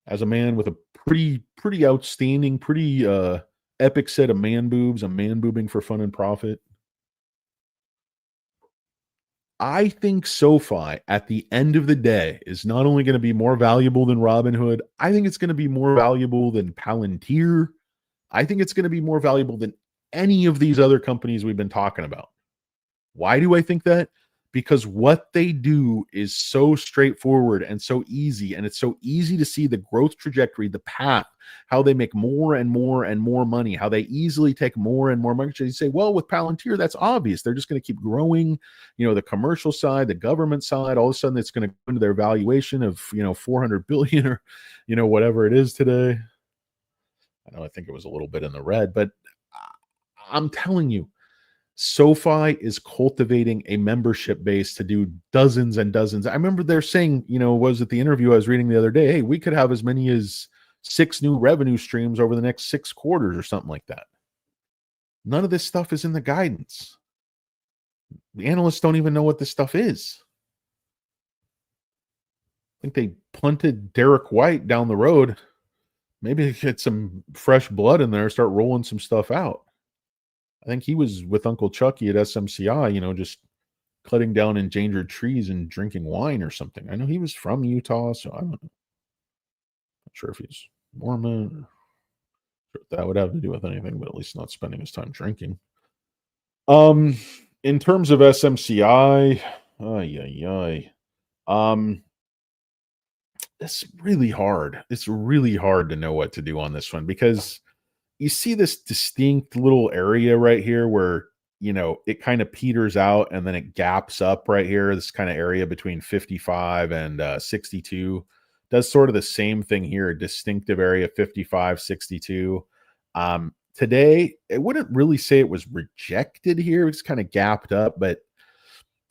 as a man with a pretty outstanding, pretty epic set of man boobs, I'm man boobing for fun and profit. I think SoFi at the end of the day is not only going to be more valuable than Robinhood, I think it's going to be more valuable than Palantir. I think it's going to be more valuable than any of these other companies we've been talking about. Why do I think that? Because what they do is so straightforward and so easy, and it's so easy to see the growth trajectory, the path, how they make more and more and more money, how they easily take more and more money. You say, well, with Palantir, that's obvious. They're just going to keep growing, the commercial side, the government side. All of a sudden, it's going to go into their valuation of 400 billion or whatever it is today. I think it was a little bit in the red, but I'm telling you, SoFi is cultivating a membership base to do dozens and dozens. I remember they're saying, was it the interview I was reading the other day? Hey, we could have as many as 6 new revenue streams over the next 6 quarters or something like that. None of this stuff is in the guidance. The analysts don't even know what this stuff is. I think they punted Derek White down the road. Maybe get some fresh blood in there, start rolling some stuff out. I think he was with Uncle Chucky at SMCI, just cutting down endangered trees and drinking wine or something. I know he was from Utah, so I don't know. Not sure if he's Mormon or if that would have to do with anything, but at least not spending his time drinking. In terms of SMCI, it's really hard. It's really hard to know what to do on this one because you see this distinct little area right here where it kind of peters out and then it gaps up right here. This kind of area between 55 and 62 does sort of the same thing here. A distinctive area 55, 62. Today, I wouldn't really say it was rejected here. It's kind of gapped up, but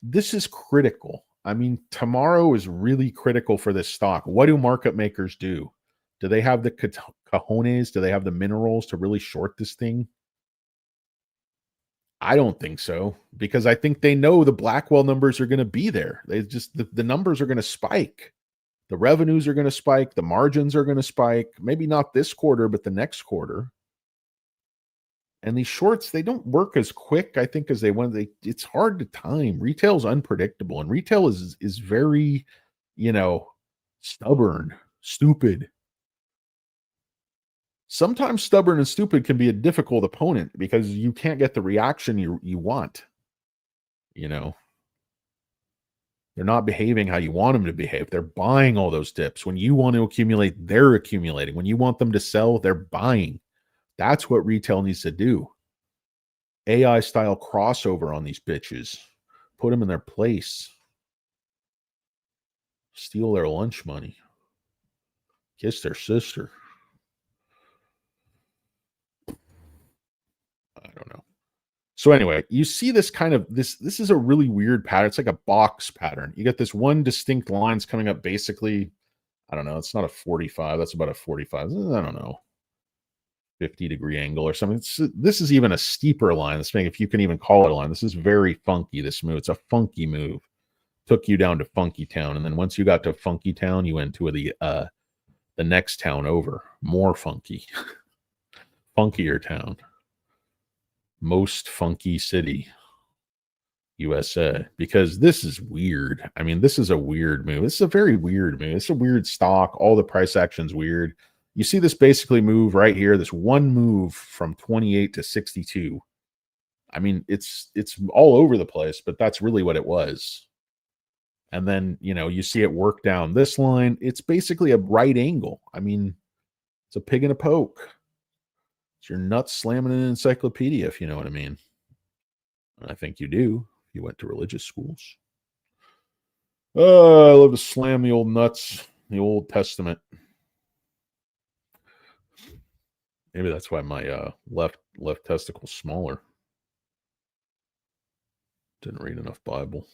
this is critical. I mean, tomorrow is really critical for this stock. What do market makers do? Do they have the cojones? Do they have the minerals to really short this thing? I don't think so, because I think they know the Blackwell numbers are going to be there. They just the numbers are going to spike. The revenues are going to spike. The margins are going to spike. Maybe not this quarter, but the next quarter. And these shorts, they don't work as quick, I think, as they want. It's hard to time. Retail is unpredictable, and retail is very, stubborn, stupid. Sometimes stubborn and stupid can be a difficult opponent because you can't get the reaction you want. They're not behaving how you want them to behave. They're buying all those dips. When you want to accumulate, they're accumulating. When you want them to sell, they're buying. That's what retail needs to do. AI style crossover on these bitches. Put them in their place. Steal their lunch money. Kiss their sister. I don't know. So anyway, you see this kind of this is a really weird pattern. It's like a box pattern. You get this one distinct lines coming up basically, I don't know, it's not a 45, that's about a 45. I don't know. 50-degree angle or something. This is even a steeper line. This thing, if you can even call it a line, this is very funky. This move, it's a funky move. Took you down to Funky Town, and then once you got to Funky Town, you went to the next town over, more funky, funkier town, most funky city, USA. Because this is weird. I mean, this is a weird move. This is a very weird move. It's a weird stock. All the price action's weird. You see this basically move right here, this one move from 28 to 62. I mean, it's all over the place, but that's really what it was. And then, you see it work down this line. It's basically a right angle. I mean, it's a pig in a poke. It's your nuts slamming an encyclopedia, if you know what I mean. And I think you do. You went to religious schools. Oh, I love to slam the old nuts, the Old Testament. Maybe that's why my left testicle's smaller. Didn't read enough Bible.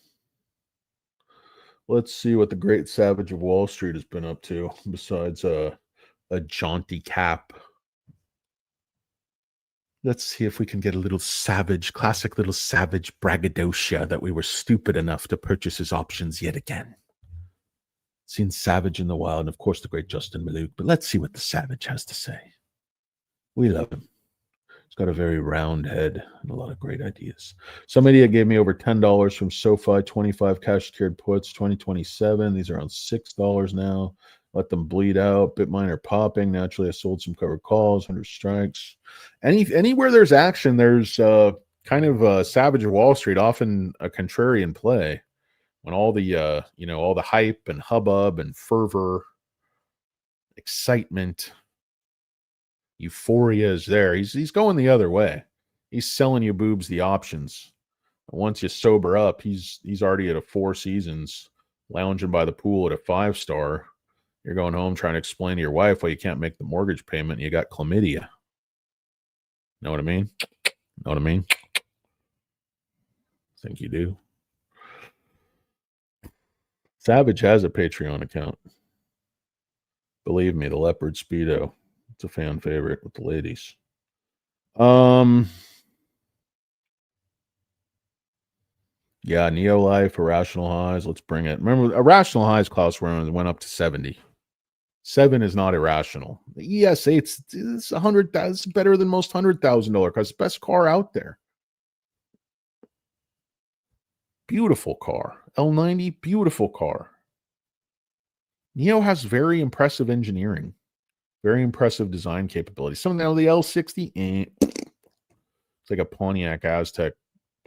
Let's see what the great savage of Wall Street has been up to besides a jaunty cap. Let's see if we can get a little savage, classic little savage braggadocio that we were stupid enough to purchase his options yet again. Seen Savage in the Wild, and of course the great Justin Malouk, but let's see what the Savage has to say. We love him. He's got a very round head and a lot of great ideas. Some idiot gave me over $10 from Sofi, 25 cash secured puts, 2027. These are around $6 now. Let them bleed out. Bitminer popping. Naturally, I sold some covered calls, 100 strikes. Anywhere there's action, there's kind of a Savage of Wall Street, often a contrarian play. When all the all the hype and hubbub and fervor, excitement, euphoria is there, he's going the other way. He's selling you boobs the options. Once you sober up, he's already at a 4 seasons, lounging by the pool at a 5-star. You're going home trying to explain to your wife why you can't make the mortgage payment and you got chlamydia. Know what I mean? Know what I mean? I think you do. Savage has a Patreon account. Believe me, the Leopard Speedo. It's a fan favorite with the ladies. Yeah, Neo Life, Irrational Highs. Let's bring it. Remember, Irrational Highs, Klaus went up to 70. 7 is not irrational. The ES8, it's 100,000. It's better than most $100,000 cars. Best car out there. Beautiful car. L90, beautiful car. Neo has very impressive engineering, very impressive design capability. Some of the L60, it's like a Pontiac Aztec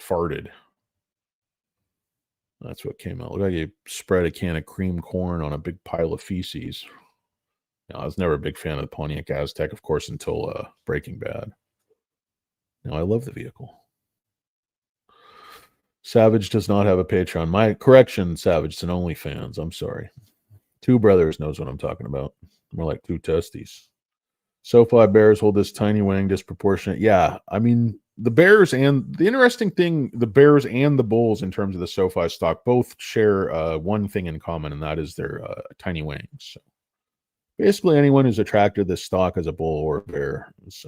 farted. That's what came out. Look like you spread a can of cream corn on a big pile of feces. I was never a big fan of the Pontiac Aztec, of course, until Breaking Bad. I love the vehicle. Savage does not have a Patreon. My correction, Savage, it's an OnlyFans. I'm sorry. Two Brothers knows what I'm talking about. More like two testes. SoFi Bears hold this tiny winning disproportionate. Yeah, I mean, the Bears and the interesting thing, the Bears and the Bulls in terms of the SoFi stock both share one thing in common, and that is their tiny wings. So basically, anyone who's attracted to this stock as a bull or a bear is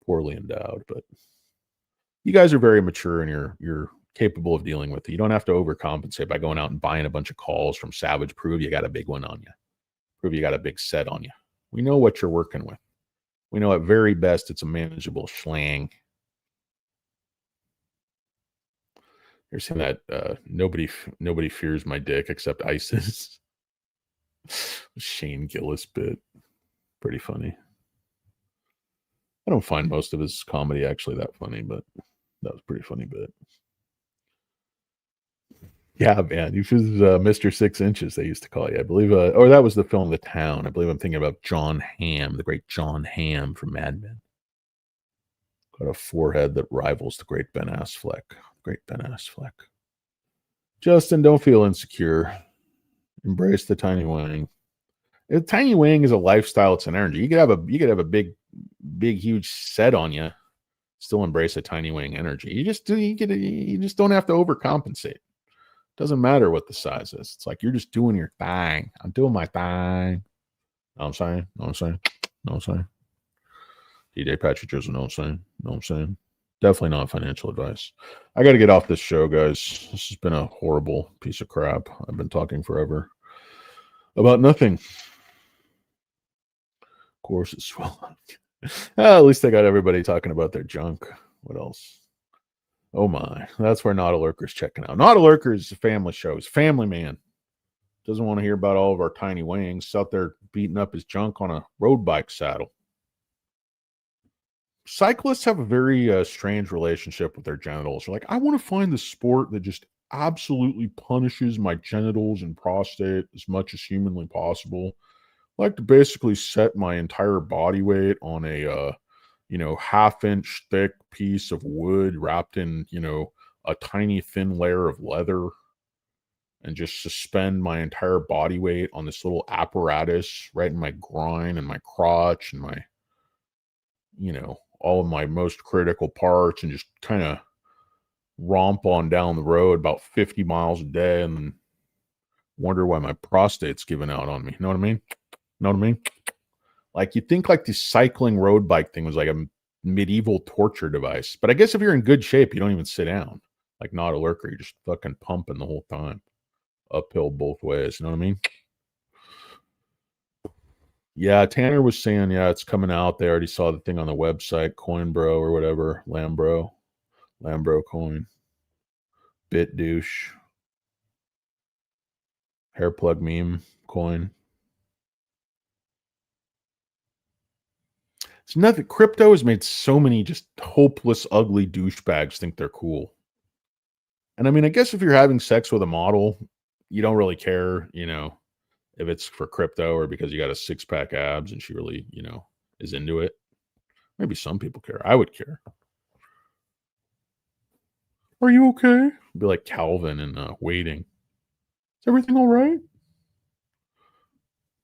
poorly endowed. But you guys are very mature and you're capable of dealing with it. You don't have to overcompensate by going out and buying a bunch of calls from Savage. Prove you got a big one on you. Prove you got a big set on you. We know what you're working with. We know at very best it's a manageable schlang. You're saying that nobody fears my dick except ISIS. Shane Gillis bit. Pretty funny. I don't find most of his comedy actually that funny, but that was a pretty funny bit. Yeah, man. He was Mr. 6 Inches, they used to call you. I believe, or that was the film The Town. I believe I'm thinking about John Hamm, the great John Hamm from Mad Men. Got a forehead that rivals the great Ben Affleck. Great Ben Affleck. Justin, don't feel insecure. Embrace the tiny wing. A tiny wing is a lifestyle. It's an energy. You could have a big, huge set on you. Still embrace a tiny wing energy. You just don't have to overcompensate. Doesn't matter what the size is. It's like you're just doing your thing. I'm doing my thing. Know what I'm saying? Know what I'm saying? Know what I'm saying? DJ Patrick Joseph, know what I'm saying? Know what I'm saying? Definitely not financial advice. I got to get off this show, guys. This has been a horrible piece of crap. I've been talking forever about nothing. Of course, it's well. At least I got everybody talking about their junk. What else? Oh my, that's where Not a Lurker's checking out. Not a Lurker's a family show. He's a family man. Doesn't want to hear about all of our tiny wings. He's out there beating up his junk on a road bike saddle. Cyclists have a very strange relationship with their genitals. They're like, I want to find the sport that just absolutely punishes my genitals and prostate as much as humanly possible. I like to basically set my entire body weight on a half-inch thick piece of wood wrapped in, a tiny thin layer of leather, and just suspend my entire body weight on this little apparatus right in my groin and my crotch and my, all of my most critical parts, and just kind of romp on down the road about 50 miles a day and wonder why my prostate's giving out on me. You know what I mean? Know what I mean? Like, you think like the cycling road bike thing was like a medieval torture device. But I guess if you're in good shape, you don't even sit down. Like Not a Lurker, you're just fucking pumping the whole time. Uphill both ways. You know what I mean? Yeah, Tanner was saying, yeah, it's coming out. They already saw the thing on the website, Coinbro or whatever. Lambro coin. Bit douche. Hair plug meme coin. It's nothing. Crypto has made so many just hopeless, ugly douchebags think they're cool. And I mean, I guess if you're having sex with a model, you don't really care, if it's for crypto or because you got a six-pack abs and she really, is into it. Maybe some people care. I would care. Are you okay? Be like Calvin and Waiting. Is everything all right?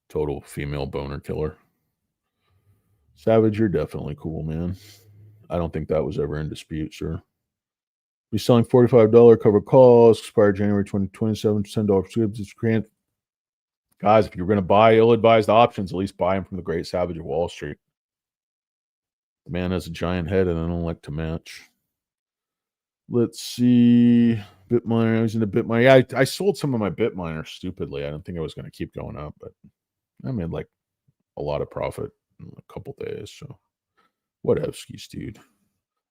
Total female boner killer. Savage, you're definitely cool, man. I don't think that was ever in dispute, sir. Be selling $45 cover calls, expire January 2027, $10 scripts, grant. Guys, if you're going to buy ill-advised options, at least buy them from the great Savage of Wall Street. The man has a giant head, and I don't like to match. Let's see. Bitminer. I was in a Bitminer. Yeah, I sold some of my Bitminer stupidly. I don't think I was going to keep going up, but I made like a lot of profit in a couple days. So whatevskis, dude.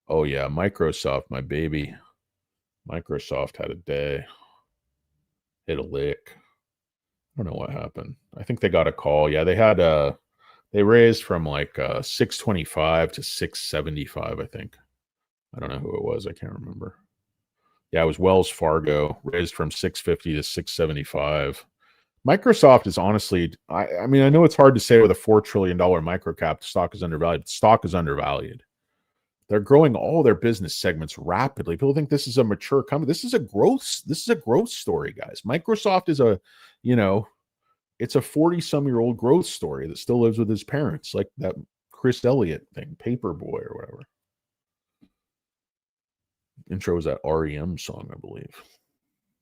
Oh yeah, Microsoft, my baby. Microsoft had a day. Hit a lick. I don't know what happened. I think they got a call. Yeah, they raised from like 625 to 675, I think. I don't know who it was. I can't remember. Yeah, it was Wells Fargo, raised from 650 to 675. Microsoft is honestly, I mean, I know it's hard to say with a $4 trillion microcap, the stock is undervalued. The stock is undervalued. They're growing all their business segments rapidly. People think this is a mature company. This is a growth story, guys. Microsoft is it's a 40-some-year-old growth story that still lives with his parents, like that Chris Elliott thing, Paperboy or whatever. Intro was that REM song, I believe.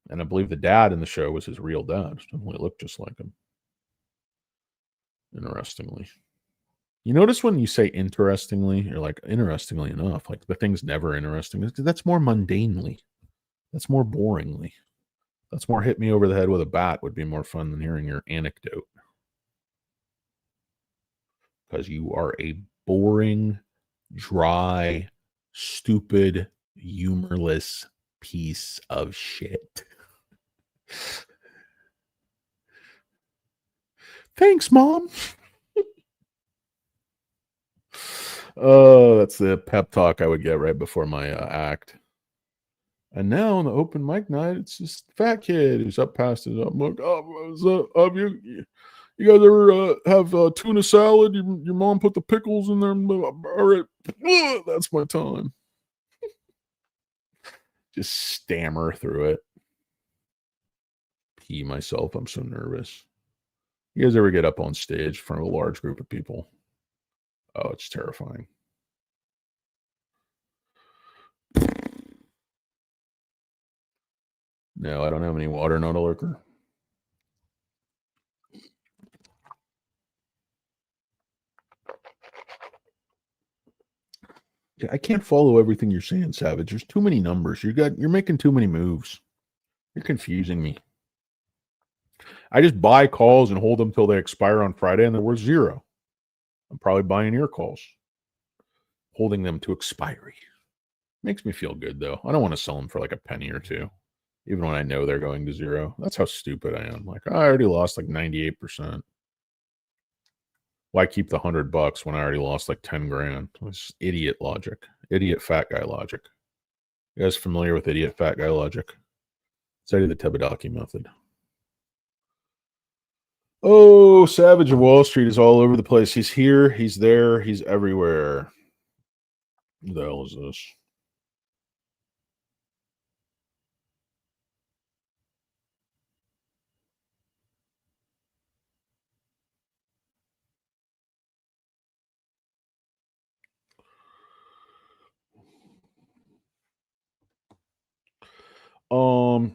And I believe the dad in the show was his real dad. Definitely looked just like him. Interestingly. You notice when you say interestingly, you're like, interestingly enough, like the thing's never interesting. That's more mundanely. That's more boringly. That's more hit me over the head with a bat would be more fun than hearing your anecdote. Because you are a boring, dry, stupid, humorless piece of shit. Thanks, Mom. Oh, that's the pep talk I would get right before my act. And now on the open mic night, it's this fat kid who's up past his up. Look, you guys ever have tuna salad? Your mom put the pickles in there. All right, that's my time. Just stammer through it. Pee myself. I'm so nervous. You guys ever get up on stage in front of a large group of people? Oh, it's terrifying. No, I don't have any water, not a lurker. I can't follow everything you're saying, Savage. There's too many numbers. You're making too many moves. You're confusing me. I just buy calls and hold them till they expire on Friday, and they're worth zero. I'm probably buying your calls, holding them to expiry. Makes me feel good though. I don't want to sell them for like a penny or two, even when I know they're going to zero. That's how stupid I am. Like, I already lost like 98%. Why keep the $100 when I already lost like 10 grand? It's idiot logic. Idiot fat guy logic. You guys familiar with idiot fat guy logic? Study the Tebadaki method. Oh, Savage of Wall Street is all over the place. He's here, he's there, he's everywhere. What the hell is this?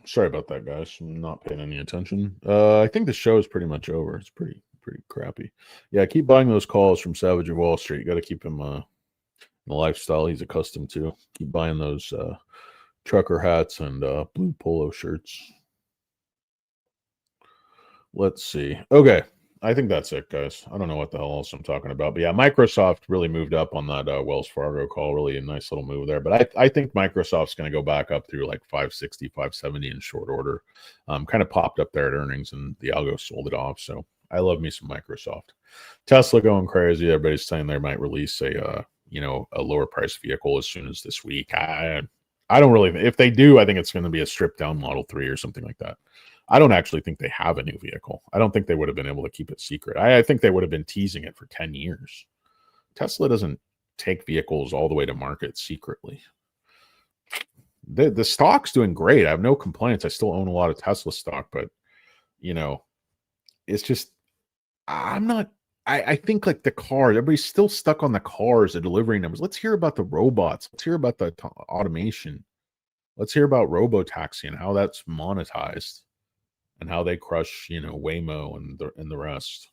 Sorry about that, guys. I'm not paying any attention. I think the show is pretty much over. It's pretty crappy. Yeah, keep buying those calls from Savage of Wall Street. You got to keep him in the lifestyle he's accustomed to. Keep buying those trucker hats and blue polo shirts. Let's see. Okay. I think that's it, guys. I don't know what the hell else I'm talking about. But yeah, Microsoft really moved up on that Wells Fargo call. Really a nice little move there. But I think Microsoft's going to go back up through like 560, 570 in short order. Kind of popped up there at earnings and the algo sold it off. So I love me some Microsoft. Tesla going crazy. Everybody's saying they might release a lower price vehicle as soon as this week. I don't really, if they do, I think it's going to be a stripped down Model 3 or something like that. I don't actually think they have a new vehicle. I don't think they would have been able to keep it secret. I think they would have been teasing it for 10 years. Tesla doesn't take vehicles all the way to market secretly. The stock's doing great. I have no complaints. I still own a lot of Tesla stock, but it's just I think like the cars, everybody's still stuck on the cars, the delivery numbers. Let's hear about the robots. Let's hear about the automation. Let's hear about robotaxi and how that's monetized. And how they crush, Waymo and the rest.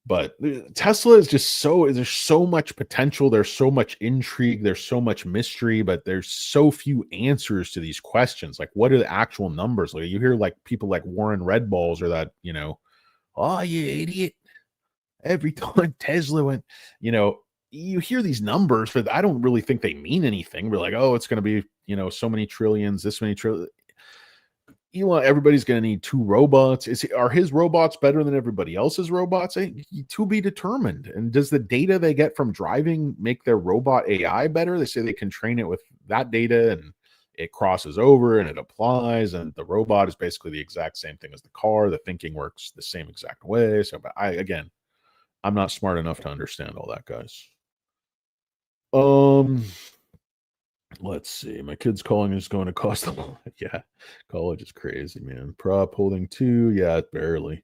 But Tesla is just there's so much potential. There's so much intrigue. There's so much mystery, but there's so few answers to these questions. Like, what are the actual numbers? Like, you hear like people like Warren Redballs or that, oh, you idiot. Every time Tesla went, you hear these numbers, but I don't really think they mean anything. We're like, oh, it's going to be, so many trillions, this many trillions. Everybody's going to need two robots. Are his robots better than everybody else's robots? To be determined. And does the data they get from driving make their robot AI better? They say they can train it with that data and it crosses over and it applies. And the robot is basically the exact same thing as the car. The thinking works the same exact way. So, but I'm not smart enough to understand all that, guys. Let's see. My kid's calling is going to cost a lot. Yeah. College is crazy, man. Prop holding 2. Yeah, barely.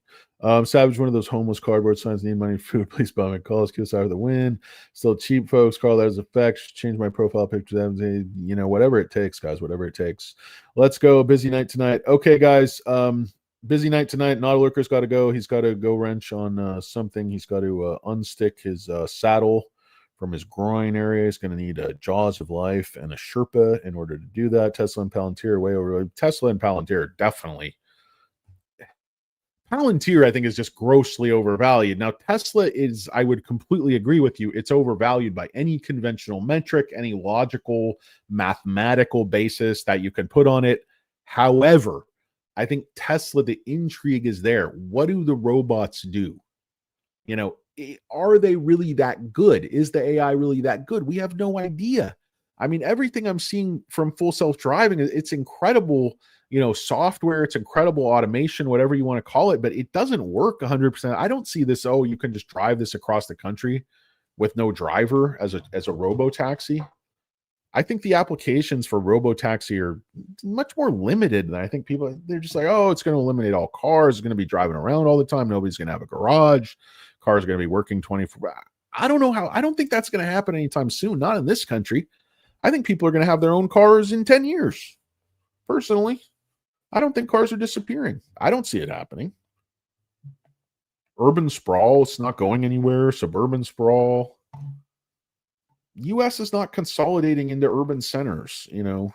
Savage, one of those homeless cardboard signs, need money, food, please buy my calls, QSR for the win. Still cheap, folks. Carl, that has effects. Change my profile picture. Whatever it takes, guys. Whatever it takes. Let's go. Busy night tonight. Okay, guys. Busy night tonight. Not a lurker's got to go. He's got to go wrench on something. He's got to unstick his saddle from his groin area. He's going to need a Jaws of Life and a Sherpa in order to do that. Tesla and Palantir way over. Tesla and Palantir definitely. Palantir, I think, is just grossly overvalued. Now, Tesla is, I would completely agree with you. It's overvalued by any conventional metric, any logical, mathematical basis that you can put on it. However, I think Tesla, the intrigue is there. What do the robots do? Are they really that good? Is the AI really that good? We have no idea. I mean, everything I'm seeing from full self-driving, it's incredible, software, it's incredible automation, whatever you want to call it, but it doesn't work 100%. I don't see this, you can just drive this across the country with no driver as a robo-taxi. I think the applications for robo-taxi are much more limited than I think people, they're just like, it's going to eliminate all cars. It's going to be driving around all the time. Nobody's going to have a garage. Cars are going to be working 24. I don't know how. I don't think that's going to happen anytime soon. Not in this country. I think people are going to have their own cars in 10 years. Personally, I don't think cars are disappearing. I don't see it happening. Urban sprawl, it's not going anywhere. Suburban sprawl. U.S. is not consolidating into urban centers, you know,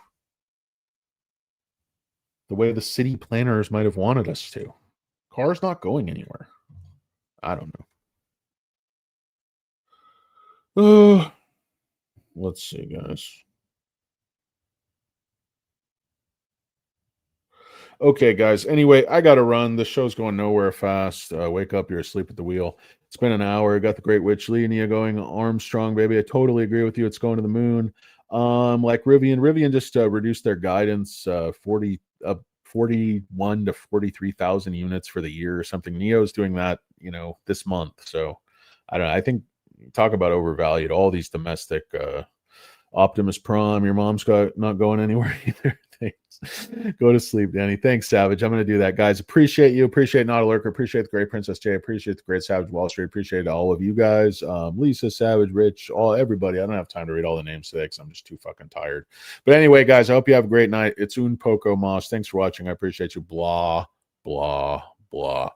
the way the city planners might have wanted us to. Cars not going anywhere. I don't know. Let's see, guys. Okay, guys. Anyway, I got to run. The show's going nowhere fast. Wake up. You're asleep at the wheel. It's been an hour. Got the Great Witch Linnea going. Armstrong, baby. I totally agree with you. It's going to the moon. Like Rivian just reduced their guidance 41 to 43,000 units for the year or something. NIO's doing that, you know, this month. So I don't know. I think talk about overvalued. All these domestic Optimus Prime. Your mom's not going anywhere either. Thanks. Go to sleep, Danny. Thanks, Savage. I'm going to do that, guys. Appreciate you. Appreciate Not a Lurker. Appreciate the Great Princess J. Appreciate the Great Savage Wall Street. Appreciate all of you guys. Lisa, Savage, Rich, everybody. I don't have time to read all the names today because I'm just too fucking tired. But anyway, guys, I hope you have a great night. It's Un Poco Moss. Thanks for watching. I appreciate you. Blah, blah, blah.